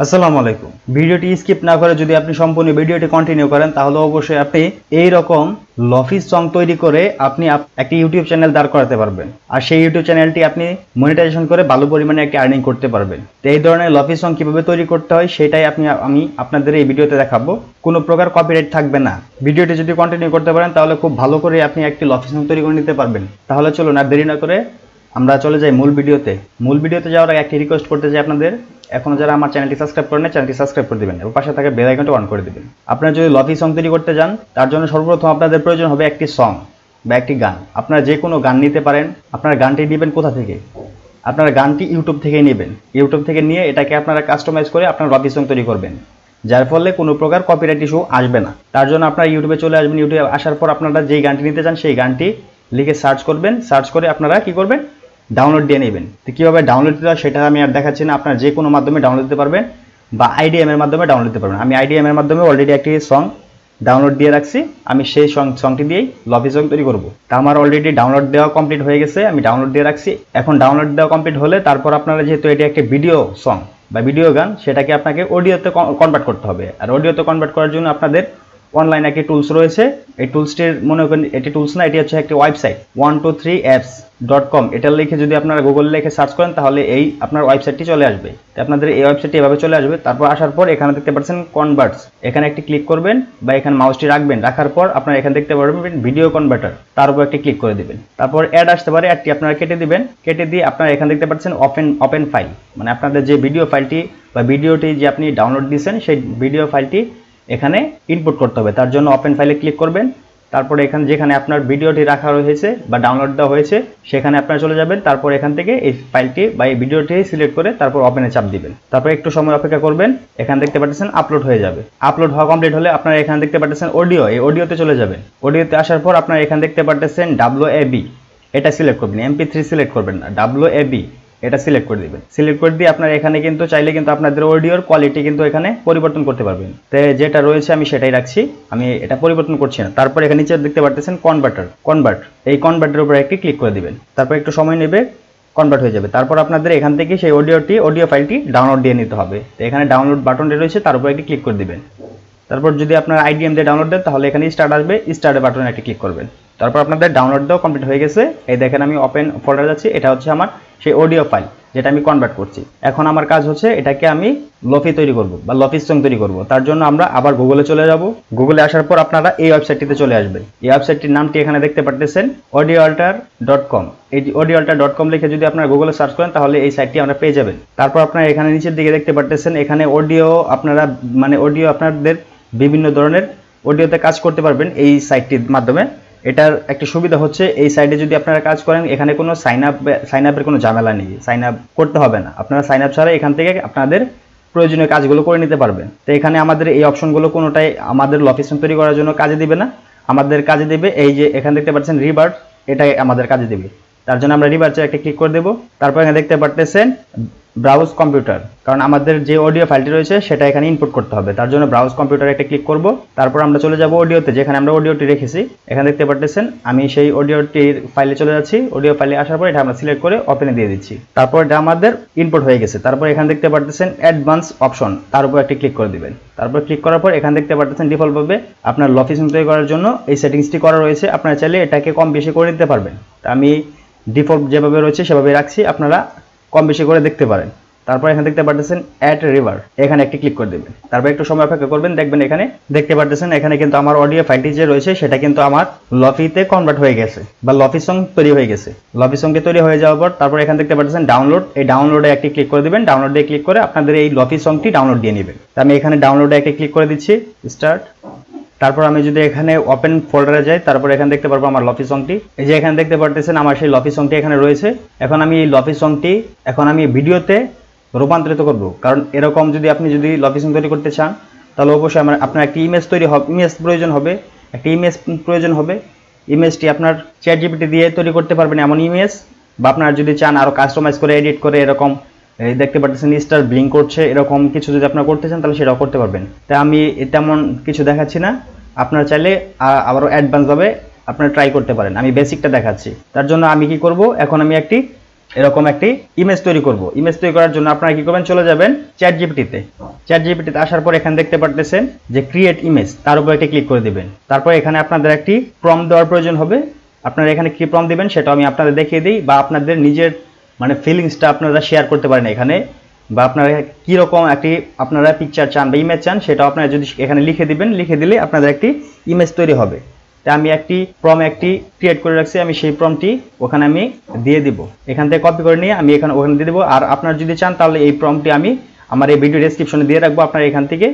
আসসালামু আলাইকুম। ভিডিওটি স্কিপ না করে যদি আপনি সম্পূর্ণ ভিডিওটি কন্টিনিউ করেন তাহলে অবশ্যই আপনি এই রকম লফি সং তৈরি করে আপনি একটি ইউটিউব চ্যানেল দাঁড় করাতে পারবেন। আর সেই ইউটিউব চ্যানেলটি আপনি মনিটাইজেশন করে ভালো পরিমাণে একটি আর্নিং করতে পারবেন। তো এই ধরনের লফি সং কিভাবে তৈরি করতে হয় সেটাই আমি আপনাদের এই ভিডিওতে দেখাবো। কোনো প্রকার কপিরাইট থাকবে না। ভিডিওটি যদি কন্টিনিউ করতে পারেন তাহলে খুব ভালো করে আপনি একটি লফি সং তৈরি করে নিতে পারবেন। তাহলে চলুন আর দেরি না করে আমরা চলে যাই মূল ভিডিওতে যাওয়ার আগে একটি রিকোয়েস্ট করতে চাই আপনাদের, এখনো যারা আমার চ্যানেলটি সাবস্ক্রাইব করেন চ্যানেলটি সাবস্ক্রাইব করে দিবেন এবং পাশে থাকা বেল আইকনটি অন করে দিবেন। আপনারা যদি লফি সং তৈরি করতে যান তার জন্য সর্বপ্রথম আপনাদের প্রয়োজন হবে একটি সং বা একটি গান। আপনারা যে কোনো গান নিতে পারেন। আপনারা গানটি নেবেন কোথা থেকে? আপনারা গানটি ইউটিউব থেকেই নেবেন। ইউটিউব থেকে নিয়ে এটাকে আপনারা কাস্টমাইজ করে আপনারা লফি সং তৈরি করবেন, যার ফলে কোনো প্রকার কপিরাইট ইস্যু আসবে না। তার জন্য আপনারা ইউটিউবে চলে আসবেন। ইউটিউবে আসার পর আপনারা যেই গানটি নিতে চান সেই গানটি লিখে সার্চ করবেন। সার্চ করে আপনারা কি করবেন? ডাউনলোড দিয়ে নেবেন। তো কীভাবে ডাউনলোড দিতে হয় সেটা আমি আর দেখাচ্ছি না। আপনারা যে কোনো মাধ্যমে ডাউনলোড দিতে পারবেন বা আইডিএম এর মাধ্যমে ডাউনলোড দিতে পারবেন। আমি আইডিএম এর মাধ্যমে অলরেডি একটি সং ডাউনলোড দিয়ে রাখছি। আমি সেই সংটি দিয়েই লফি সং তৈরি করব। তা আমার অলরেডি ডাউনলোড দেওয়া কমপ্লিট হয়ে গেছে, আমি ডাউনলোড দিয়ে রাখছি। এখন ডাউনলোড দেওয়া কমপ্লিট হলে তারপর আপনারা যেহেতু এটি একটি ভিডিও সং বা ভিডিও গান, সেটাকে আপনাকে অডিওতে কনভার্ট করতে হবে। আর অডিওতে কনভার্ট করার জন্য আপনাদের অনলাইনে একটি টুলস রয়েছে। এই টুলসটির মনে করেন এটি টুলস না, এটি হচ্ছে একটি ওয়েবসাইট 123apps.com। এটা লিখে যদি আপনারা গুগল লিখে সার্চ করেন তাহলে এই আপনার ওয়েবসাইটটি চলে আসবে। তো আপনাদের এই ওয়েবসাইটটি এভাবে চলে আসবে। তারপর আসার পর এখানে দেখতে পাচ্ছেন কনভার্টস, এখানে একটি ক্লিক করবেন বা এখানে মাউসটি রাখবেন। রাখার পর আপনারা এখানে দেখতে পারবেন ভিডিও কনভার্টার, তার উপর একটি ক্লিক করে দিবেন। তারপর অ্যাড আসতে পারে, অ্যাডটি আপনারা কেটে দিবেন। কেটে দিয়ে আপনারা এখানে দেখতে পাচ্ছেন ওপেন ফাইল, মানে আপনাদের যে ভিডিও ফাইলটি বা ভিডিওটি যে আপনি ডাউনলোড দিয়েছেন সেই ভিডিও ফাইলটি এখানে ইনপুট করতে হবে। তার জন্য ওপেন ফাইলে ক্লিক করবেন। তারপরে এখানে যেখানে আপনার ভিডিওটি রাখা হয়েছে বা ডাউনলোড দেওয়া হয়েছে সেখানে আপনারা চলে যাবেন। তারপর এখান থেকে এই ফাইলটি বা এই ভিডিওটি সিলেক্ট করে তারপর ওপেনে চাপ দিবেন। তারপর একটু সময় অপেক্ষা করবেন। এখানে দেখতে পাচ্ছেন আপলোড হয়ে যাবে। আপলোড হওয়া কমপ্লিট হলে আপনারা এখানে দেখতে পাচ্ছেন অডিও, এই অডিওতে চলে যাবেন। অডিওতে আসার পর আপনারা এখানে দেখতে পাচ্ছেন WAV, এটা সিলেক্ট করবেন। MP3 সিলেক্ট করবেন না, WAV এটা সিলেক্ট করে দিবেন। সিলেক্ট করে দিয়ে আপনারা এখানে কিন্তু চাইলে কিন্তু আপনাদের অডিওর কোয়ালিটি কিন্তু এখানে পরিবর্তন করতে পারবেন। তো যেটা রয়েছে আমি সেটাই রাখছি, আমি এটা পরিবর্তন করছি না। তারপর এখানে নিচে দেখতে পাচ্ছেন কনভার্ট, এই কনভার্টের উপরে একটি ক্লিক করে দিবেন। তারপর একটু সময় নেবে, কনভার্ট হয়ে যাবে। তারপর আপনাদের এখান থেকে সেই অডিও ফাইলটি ডাউনলোড দিয়ে নিতে হবে। তো এখানে ডাউনলোড বাটনটি রয়েছে, তার উপর একটি ক্লিক করে দিবেন। তারপর যদি আপনার আইডিএম দিয়ে ডাউনলোড দেন তাহলে এখানে স্টার্ট আসবে, স্টার্টের বাটনে একটি ক্লিক করবেন। তারপর আপনাদের ডাউনলোড দেওয়া কমপ্লিট হয়ে গেছে। এই দেখেন আমি ওপেন ফোল্ডারে যাচ্ছি, এটা হচ্ছে আমার সেই অডিও ফাইল যেটা আমি কনভার্ট করছি। এখন আমার কাজ হচ্ছে এটাকে আমি লফি তৈরি করব বা লফি সং তৈরি করব। তার জন্য আমরা আবার গুগলে চলে যাব। গুগলে আসার পর আপনারা এই ওয়েবসাইটটিতে চলে আসবেন। এই ওয়েবসাইটটির নামটি এখানে দেখতে পাচ্ছেন audioaltar.com। এই audioaltar.com লিখে যদি আপনারা গুগলে সার্চ করেন তাহলে এই সাইটটি আমরা পেয়ে যাবেন। তারপর আপনারা এখানে নিচের দিকে দেখতে পাচ্ছেন এখানে অডিও আপনাদের বিভিন্ন ধরনের অডিওতে কাজ করতে পারবেন এই সাইটটির মাধ্যমে। এটার একটা সুবিধা হচ্ছে এই সাইটে যদি আপনারা কাজ করেন এখানে কোনো সাইন আপের কোনো ঝামেলা নেই, সাইন আপ করতে হবে না। আপনারা সাইন আপ ছাড়া এখান থেকে আপনাদের প্রয়োজনীয় কাজগুলো করে নিতে পারবেন। তো এখানে আমাদের এই অপশনগুলো কোনোটাই আমাদের লফি সং তৈরি করার জন্য কাজে দিবে না। আমাদের কাজে দেবে এই যে এখানে দেখতে পাচ্ছেন রিভার্ট, এটাই আমাদের কাজে দিবে। তার জন্য আমরা রিভার্টে একটা ক্লিক করে দেবো। তারপর এখানে দেখতে পাচ্ছেন ব্রাউজ কম্পিউটার, কারণ আমাদের যে অডিও ফাইলটি রয়েছে সেটা এখানে ইনপুট করতে হবে। তার জন্য ব্রাউজ কম্পিউটারে একটা ক্লিক করব। তারপর আমরা চলে যাব অডিওতে, যেখানে আমরা অডিওটি রেখেছি। এখানে দেখতে পাচ্ছেন আমি সেই অডিওটির ফাইলে চলে যাচ্ছি। অডিও ফাইলে আসার পর এটা আমরা সিলেক্ট করে ওপেনে দিয়ে দিচ্ছি। তারপর এটা আমাদের ইনপুট হয়ে গেছে। তারপর এখানে দেখতে পাচ্ছেন অ্যাডভান্স অপশন, তার উপর একটা ক্লিক করে দিবেন। তারপর ক্লিক করার পর এখানে দেখতে পাচ্ছেন ডিফল্টভাবে আপনার লফি সং তৈরি করার জন্য এই সেটিংসটি করা রয়েছে। আপনারা চাইলে এটাকে কম বেশি করে দিতে পারবেন। তা আমি ডিফল্ট যেভাবে রয়েছে সেভাবে রাখছি, আপনারা কম বেশি করে দেখতে পারেন। তারপর এখানে দেখতে পাচ্ছেন অ্যাড রিভার, এখানে একটি ক্লিক করে দেবেন। তারপর একটু সময় অপেক্ষা করবেন, দেখবেন এখানে দেখতে পাচ্ছেন এখানে কিন্তু আমার অডিও ফাইলটি যে রয়েছে সেটা কিন্তু আমার লফিতে কনভার্ট হয়ে গেছে বা লফি সং তৈরি হয়ে গেছে। লফি সংটি তৈরি হয়ে যাওয়ার পর তারপর এখানে দেখতে পাচ্ছেন ডাউনলোড, এই ডাউনলোডে একটি ক্লিক করে দিবেন। ডাউনলোডে ক্লিক করে আপনাদের এই লফি সংটি ডাউনলোড দিয়ে নেবেন। আমি এখানে ডাউনলোডে একটি ক্লিক করে দিচ্ছি, স্টার্ট। তারপর আমি যদি এখানে ওপেন ফোল্ডারে যাই তারপর এখানে দেখতে পারবো আমার লফি সংটি। এই যে এখানে দেখতে পাচ্ছেন আমার সেই লফি সংটি এখানে রয়েছে। এখন আমি এই লফি সংটি ভিডিওতে রূপান্তরিত করব, কারণ এরকম আপনি যদি লফি সং তৈরি করতে চান তাহলে অবশ্যই আপনার একটি ইমেজ প্রয়োজন হবে। ইমেজটি আপনার ChatGPT দিয়ে তৈরি করতে পারবেন এমন ইমেজ, বা আপনারা যদি চান আরও কাস্টমাইজ করে এডিট করে এরকম দেখতে পাচ্ছেন স্টার ব্লিঙ্ক করছে এরকম কিছু যদি আপনারা করতে চান তাহলে সেটাও করতে পারবেন। তাই আমি তেমন কিছু দেখাচ্ছি না, আপনারা চাইলে আবারও অ্যাডভান্সভাবে আপনারা ট্রাই করতে পারেন। আমি বেসিকটা দেখাচ্ছি। তার জন্য আমি কি করব, এখন আমি একটি এরকম একটি ইমেজ তৈরি করব। ইমেজ তৈরি করার জন্য আপনারা কি করবেন, চলে যাবেন চ্যাটজিপিটিতে। চ্যাটজিপিটিতে আসার পর এখানে দেখতে পারতেছেন যে ক্রিয়েট ইমেজ, তার উপর একটা ক্লিক করে দিবেন। তারপর এখানে আপনাদের একটি প্রম্পট দেওয়ার প্রয়োজন হবে। আপনারা এখানে কি প্রম্পট দিবেন সেটা আমি আপনাদের দেখিয়ে দিই, বা আপনাদের নিজের মানে ফিলিংসটা আপনারা শেয়ার করতে পারেন এখানে, বা আপনারা কীরকম একটি আপনারা পিকচার চান বা ইমেজ চান সেটাও আপনারা যদি এখানে লিখে দিবেন, লিখে দিলে আপনাদের একটি ইমেজ তৈরি হবে। তাই আমি একটি একটি ক্রিয়েট করে রাখছি, আমি সেই প্রম্পটটি ওখানে আমি দিয়ে দিব। এখান থেকে কপি করে নিয়ে আমি ওখানে দিয়ে দেবো। আর আপনারা যদি চান তাহলে এই প্রম্পটটি আমি আমার এই ভিডিও ডেসক্রিপশনে দিয়ে রাখবো, আপনারা এখান থেকে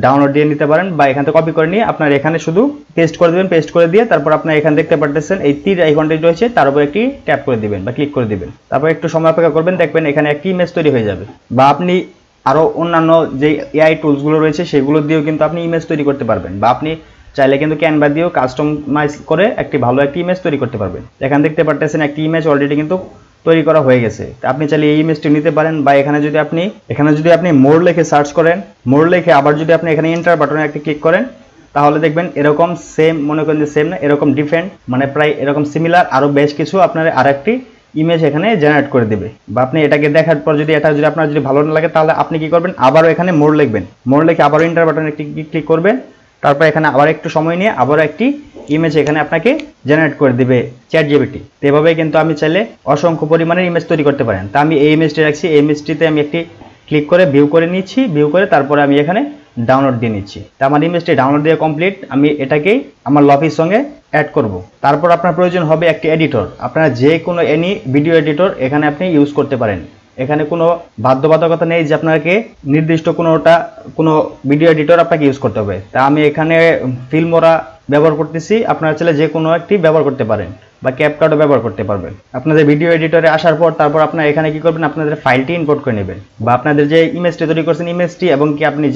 ডাউনলোড দিয়ে নিতে পারেন, বা এখান থেকে কপি করে নিয়ে আপনারা এখানে শুধু পেস্ট করে দেবেন। পেস্ট করে দিয়ে তারপর আপনারা এখানে দেখতে পারতেছেন এই তীর আইকনটি রয়েছে, তার উপর একটি ট্যাপ করে দিবেন বা ক্লিক করে দিবেন। তারপর একটু সময় অপেক্ষা করবেন, দেখবেন এখানে একটি ইমেজ তৈরি হয়ে যাবে। বা আপনি আরও অন্যান্য যে এআই টুলসগুলো রয়েছে সেগুলো দিয়েও কিন্তু আপনি ইমেজ তৈরি করতে পারবেন, বা আপনি চাইলে কিন্তু ক্যানভা দিয়েও কাস্টমাইজ করে একটি ভালো একটি ইমেজ তৈরি করতে পারবেন। এখানে দেখতে পারতেছেন একটি ইমেজ অলরেডি কিন্তু তৈরি করা হয়ে গেছে। আপনি চাইলে এই ইমেজটি নিতে পারেন, বা এখানে যদি আপনি মোর লিখে সার্চ করেন, মোর লিখে আবার যদি আপনি এখানে এন্টার বাটনে একটা ক্লিক করেন, তাহলে দেখবেন এরকম সেম, মনে করেন যে সেম না, এরকম ডিফারেন্ট মানে প্রায় এরকম সিমিলার আরও বেশ কিছু আপনার আরেকটি ইমেজ এখানে জেনারেট করে দেবে। বা আপনি এটাকে দেখার পর যদি আপনার যদি ভালো না লাগে তাহলে আপনি কি করবেন, আবারও এখানে মোর লিখবেন। মোর লিখে আবারও এন্টার বাটনে একটি ক্লিক করবেন। তারপর এখানে আবার একটু সময় নিয়ে আবার একটি ইমেজ এখানে আপনাকে জেনারেট করে দিবে চ্যাটজিপিটি। তো এভাবেই কিন্তু আমি চাইলে অসংখ্য পরিমাণের ইমেজ তৈরি করতে পারেন। তা আমি এই ইমেজটি রাখছি, এই ইমেজটিতে আমি একটি ক্লিক করে ভিউ করে নিচ্ছি, ভিউ করে তারপরে আমি এখানে ডাউনলোড দিয়ে নিচ্ছি। তা আমার ইমেজটি ডাউনলোড দিয়ে কমপ্লিট। আমি এটাকেই আমার লফির সঙ্গে অ্যাড করব। তারপর আপনার প্রয়োজন হবে একটি এডিটর। আপনারা যে কোনো এনি ভিডিও এডিটর এখানে আপনি ইউজ করতে পারেন। এখানে কোনো বাধ্যবাধকতা নেই যে আপনাকে নির্দিষ্ট কোনো ভিডিও এডিটর আপনাকে ইউজ করতে হবে। তা আমি এখানে ফিল্মোরা ব্যবহার করতেছি, আপনারা চাইলে যে কোনো একটি ব্যবহার করতে পারেন, বা ক্যাপকাটও ব্যবহার করতে পারবেন। আপনাদের ভিডিও এডিটরে আসার পর তারপর আপনারা এখানে কি করবেন, আপনাদের ফাইলটি ইম্পোর্ট করে নেবেন, বা আপনাদের যে ইমেজটি তৈরি করছেন ইমেজটি, এবং কি আপনি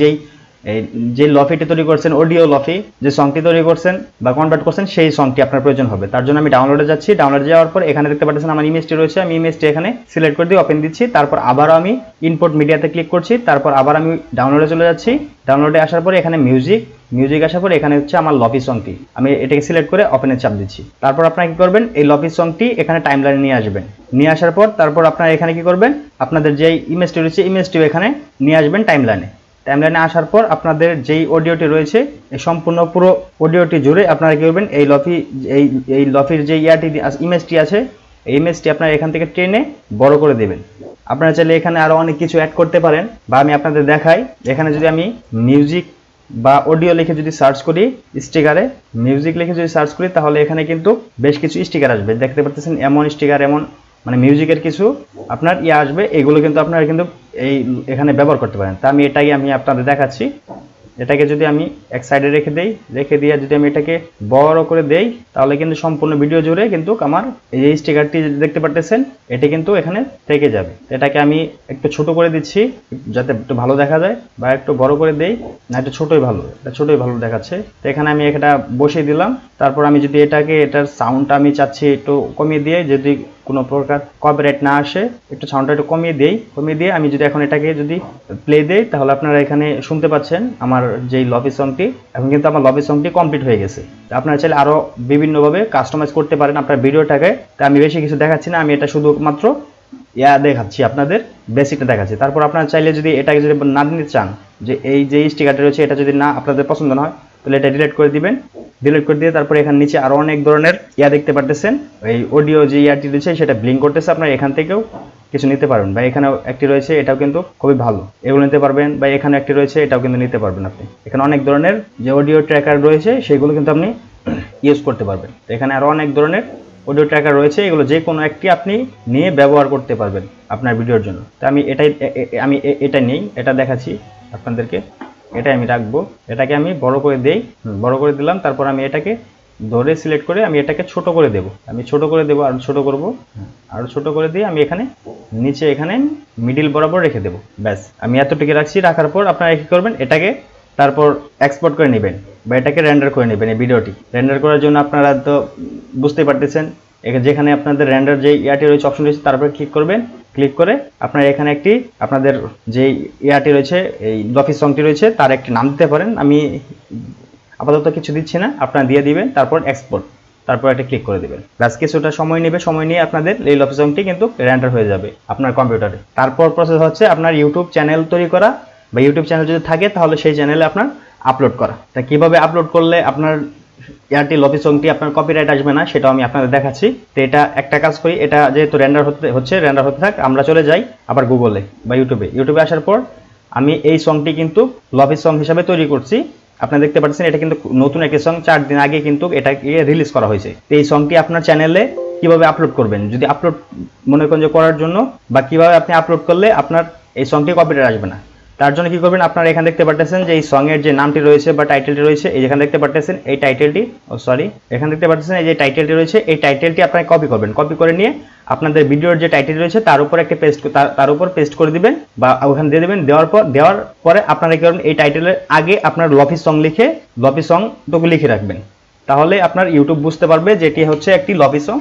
যে লফিটি তৈরি করছেন, অডিও লফি যে সংটি তৈরি করছেন বা কনভার্ট করছেন, সেই সংটি আপনার প্রয়োজন হবে। তার জন্য আমি ডাউনলোডে যাচ্ছি। ডাউনলোডে যাওয়ার পর এখানে দেখতে পাচ্ছেন আমার ইমেজটি রয়েছে, আমি ইমেজটি এখানে সিলেক্ট করে দিয়ে ওপেন দিচ্ছি। তারপর আবারও আমি ইম্পোর্ট মিডিয়াতে ক্লিক করছি। তারপর আবার আমি ডাউনলোডে চলে যাচ্ছি। ডাউনলোডে আসার পরে এখানে মিউজিক আসার পরে এখানে হচ্ছে আমার লফি সংটি, আমি এটাকে সিলেক্ট করে ওপেনে চাপ দিচ্ছি। তারপর আপনারা কি করবেন, এই লফি সংটি এখানে টাইমলাইনে নিয়ে আসবেন। নিয়ে আসার পর তারপর আপনারা এখানে কি করবেন, আপনাদের যেই ইমেজটি রয়েছে ইমেজটিও এখানে নিয়ে আসবেন টাইমলাইনে আসার পর আপনাদের যেই অডিওটি রয়েছে এই সম্পূর্ণ পুরো অডিওটি জুড়ে আপনারা কি করবেন, এই লফির যে ইমেজটি আছে এই ইমেজটি আপনারা এখান থেকে টেনে বড় করে দেবেন। আপনারা চাইলে এখানে আরও অনেক কিছু অ্যাড করতে পারেন, বা আমি আপনাদের দেখাই। এখানে যদি আমি মিউজিক বা অডিও লিখে যদি সার্চ করি, স্টিকারে মিউজিক লিখে যদি সার্চ করি, তাহলে এখানে কিন্তু বেশ কিছু স্টিকার আসবে। দেখতে পাচ্ছেন এমন স্টিকার, এমন মানে মিউজিকের কিছু আপনার আসবে। এগুলো কিন্তু আপনারা কিন্তু এখানে ব্যবহার করতে পারেন। তা আমি আপনাদের দেখাচ্ছি। এটাকে যদি আমি এক সাইডে রেখে দিয়ে যদি আমি এটাকে বড় করে দেই, তাহলে কিন্তু সম্পূর্ণ ভিডিও জুড়ে কিন্তু আমার এই স্টিকারটি দেখতে পারতেছেন এটি কিন্তু এখানে থেকে যাবে। এটাকে আমি একটু ছোট করে দিচ্ছি যাতে একটু ভালো দেখা যায়, বা একটু বড় করে দেই, না একটু ছোটই ভালো দেখাচ্ছে। তো এখানে আমি এটা বসিয়ে দিলাম। তারপর আমি যদি এটার সাউন্ডটা আমি চাচ্ছি একটু কমিয়ে দিয়ে, যদি কোনো প্রকার কপিরাইট না আসে, একটু সাউন্ডটা একটু কমিয়ে দিয়ে আমি যদি এখন এটাকে যদি প্লে দেই, তাহলে আপনারা এখানে শুনতে পাচ্ছেন আমার যেই লফি সংটি। এখন কিন্তু আমার লফি সংটি কমপ্লিট হয়ে গেছে। আপনারা চাইলে আরও বিভিন্নভাবে কাস্টমাইজ করতে পারেন আপনার ভিডিওটাকে। তা আমি বেশি কিছু দেখাচ্ছি না, আমি এটা শুধুমাত্র দেখাচ্ছি, আপনাদের বেসিকটা দেখাচ্ছি। তারপর আপনারা চাইলে যদি এটাকে যদি না নিতে চান, যে এই যে স্টিকারটা রয়েছে এটা যদি না আপনাদের পছন্দ না হয়, তাহলে এটা ডিলিট করে দিবেন। ডিলিট করে দিয়ে তারপরে এখানে নিচে আরও অনেক ধরনের দেখতে পারতেছেন, এই অডিও যে ইয়ারটি রয়েছে সেটা ব্লিঙ্ক করতেছে। আপনারা এখান থেকেও কিছু নিতে পারবেন, বা এখানেও একটি রয়েছে, এটাও কিন্তু খুবই ভালো, এগুলো নিতে পারবেন। বা এখানে একটি রয়েছে, এটাও কিন্তু নিতে পারবেন আপনি। এখানে অনেক ধরনের যে অডিও ট্র্যাকার রয়েছে সেগুলো কিন্তু আপনি ইউজ করতে পারবেন। এখানে আরও অনেক ধরনের অডিও ট্র্যাকার রয়েছে, এগুলো যে কোনো একটি আপনি নিয়ে ব্যবহার করতে পারবেন আপনার ভিডিওর জন্য। তো আমি এটা নিই, এটা দেখাচ্ছি আপনাদেরকে। এটাই আমি রাখবো। এটাকে আমি বড় করে দিলাম। তারপর আমি এটাকে ধরে সিলেক্ট করে আমি এটাকে ছোট করে দেব। আর ছোট করে দিয়ে আমি এখানে নিচে এখানে মিডিল বরাবর রেখে দেব। ব্যাস, আমি এতটুকু রাখছি। রাখার পর আপনারা কি করবেন, এটাকে তারপর এক্সপোর্ট করে নেবেন, বা এটাকে রেন্ডার করে নেবেন। এই ভিডিওটি রেন্ডার করার জন্য আপনারা তো বুঝতেই পারতেছেন, যেখানে আপনাদের রেন্ডার যে ইয়ারটি রয়েছে অপশন রয়েছে, তারপর ক্লিক করবেন। ক্লিক করে আপনারা এখানে একটি আপনাদের যে ইয়ারটি রয়েছে, এই লফি সংটি রয়েছে, তার একটি নাম দিতে পারেন। আমি আপাতত কিছু দিচ্ছি না, আপনারা দিয়ে দিবেন। তারপর এক্সপোর্ট। তো তারপর এটা ক্লিক করে দিবেন। প্লাস কিছুটা সময় নেবে, সময় নিয়ে আপনাদের এই লফি সংটি কিন্তু রেন্ডার হয়ে যাবে আপনার কম্পিউটারে। তারপর প্রসেস হচ্ছে আপনার ইউটিউব চ্যানেল তৈরি করা, বা ইউটিউব চ্যানেল যদি থাকে তাহলে সেই চ্যানেলে আপনার আপলোড করা। তা কিভাবে আপলোড করলে আপনার এয়ারটি লফি সংটি আপনার কপিরাইট আসবে না সেটাও আমি আপনাদের দেখাচ্ছি। তো এটা একটা কাজ করি, এটা যেহেতু রেন্ডার হতে থাক, আমরা চলে যাই আবার গুগলে বা ইউটিউবে আসার পর আমি এই সংটি কিন্তু লফি সং হিসাবে তৈরি করছি। আপনারা দেখতে পাচ্ছেন এটা কিন্তু নতুন একটি সং, 4 দিন আগে কিন্তু এটাকে রিলিজ করা হয়েছে। তো এই সংটি আপনার চ্যানেলে কিভাবে আপলোড করবেন, যদি আপলোড মনে করেন যে করার জন্য, বা কিভাবে আপনি আপলোড করলে আপনার এই সংটি কপিরাইট আসবে না, তার জন্য কি করবেন, আপনারা এখানে দেখতে পাচ্ছেন যে এই সং এর যে নামটি রয়েছে বা টাইটেলটি রয়েছে, এই যেখানে দেখতে পাচ্ছেন এই টাইটেলটি, এখানে দেখতে পাচ্ছেন এই যে টাইটেলটি রয়েছে, এই টাইটেলটি আপনারা কপি করবেন। কপি করে নিয়ে আপনাদের ভিডিওর যে টাইটেল রয়েছে তার উপর একটা তার উপর পেস্ট করে দিবেন, বা ওখানে দিয়ে দিবেন। দেওয়ার পরে আপনারা কি করবেন, এই টাইটেলের আগে আপনার লফি সং লিখে লফি সং টুকু লিখে রাখবেন। তাহলে আপনার ইউটিউব বুঝতে পারবে যে এটি হচ্ছে একটি লফি সং।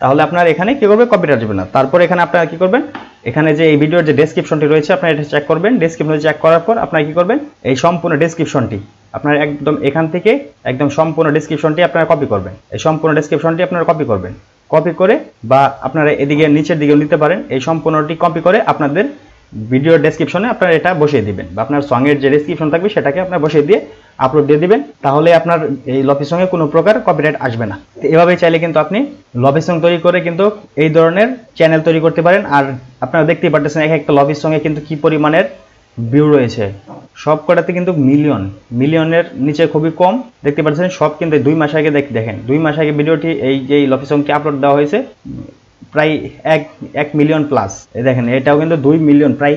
তাহলে আপনার এখানে কি করবে, কপিরাইট আসবে না। তারপর এখানে আপনারা কি করবেন, এখানে যে এই ভিডিওর যে ডেসক্রিপশনটি রয়েছে আপনারা এটা চেক করবেন। ডেসক্রিপশন চেক করার পর আপনারা কি করবেন, এই সম্পূর্ণ ডেসক্রিপশনটি আপনারা একদম এখান থেকে একদম সম্পূর্ণ ডেসক্রিপশনটি আপনারা কপি করবেন। এই সম্পূর্ণ ডেসক্রিপশনটি আপনারা কপি করবেন। কপি করে বা আপনারা এদিকে নিচের দিকেও নিতে পারেন। এই সম্পূর্ণটি কপি করে আপনাদের ভিডিওর ডেসক্রিপশনে আপনারা এটা বসিয়ে দিবেন, বা আপনার সঙ্গের যে ডেসক্রিপশন থাকবে সেটাকে আপনারা বসিয়ে দিয়ে আপলোড দিয়ে দিবেন। তাহলে আপনার এই লফি সঙ্গে কোনো প্রকার কপিরাইট আসবে না। তো এভাবেই চাইলে কিন্তু আপনি লফি সং তৈরি করে কিন্তু এই ধরনের চ্যানেল তৈরি করতে পারেন। আর আপনারা দেখতেই পাচ্ছেন এক একটা লফি সঙ্গে কিন্তু কি পরিমাণের ভিউ রয়েছে, সব কটাতে কিন্তু মিলিয়নের নিচে খুবই কম। দেখতে পাচ্ছেন সব কিন্তু 2 মাস আগে দেখেন 2 মাস আগে ভিডিওটি এই যে লফি সংটি আপলোড দেওয়া হয়েছে, প্রায় 1 মিলিয়ন প্লাস। দেখেন এটাও কিন্তু 2 মিলিয়ন, প্রায়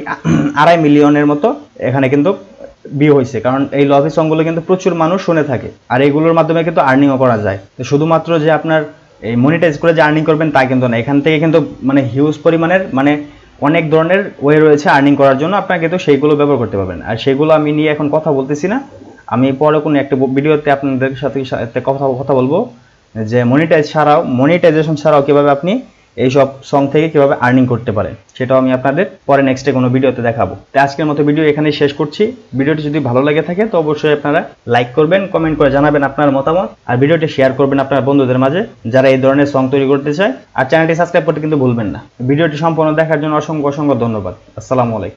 2.5 মিলিয়নের মতো এখানে কিন্তু ভিউ হয়েছে। কারণ এই লফি সংগুলো কিন্তু প্রচুর মানুষ শুনে থাকে, আর এইগুলোর মাধ্যমে কিন্তু আর্নিংও করা যায়। তো শুধুমাত্র যে আপনার এই মনিটাইজ করে যে আর্নিং করবেন তা কিন্তু না, এখান থেকে কিন্তু মানে হিউজ পরিমাণের মানে অনেক ধরনের ওয়ে রয়েছে আর্নিং করার জন্য, আপনারা কিন্তু সেইগুলো ব্যবহার করতে পারবেন। আর সেগুলো আমি নিয়ে এখন কথা বলতেছি না, আমি পরে কোনো একটা ভিডিওতে আপনাদের সাথে কথা বলবো যে মনিটাইজেশন ছাড়াও কিভাবে আপনি এইসব সং থেকে কিভাবে আর্নিং করতে পারেন, সেটাও আমি আপনাদের পরে নেক্সটে কোনো ভিডিওতে দেখাবো। তো আজকের মতো ভিডিও এখানেই শেষ করছি। ভিডিওটি যদি ভালো লাগে থাকে তো অবশ্যই আপনারা লাইক করবেন, কমেন্ট করে জানাবেন আপনার মতামত, আর ভিডিওটি শেয়ার করবেন আপনার বন্ধুদের মাঝে যারা এই ধরনের সং তৈরি করতে চায়। আর চ্যানেলটি সাবস্ক্রাইব করতে কিন্তু ভুলবেন না। ভিডিওটি সম্পূর্ণ দেখার জন্য অসংখ্য ধন্যবাদ। আসসালামু আলাইকুম।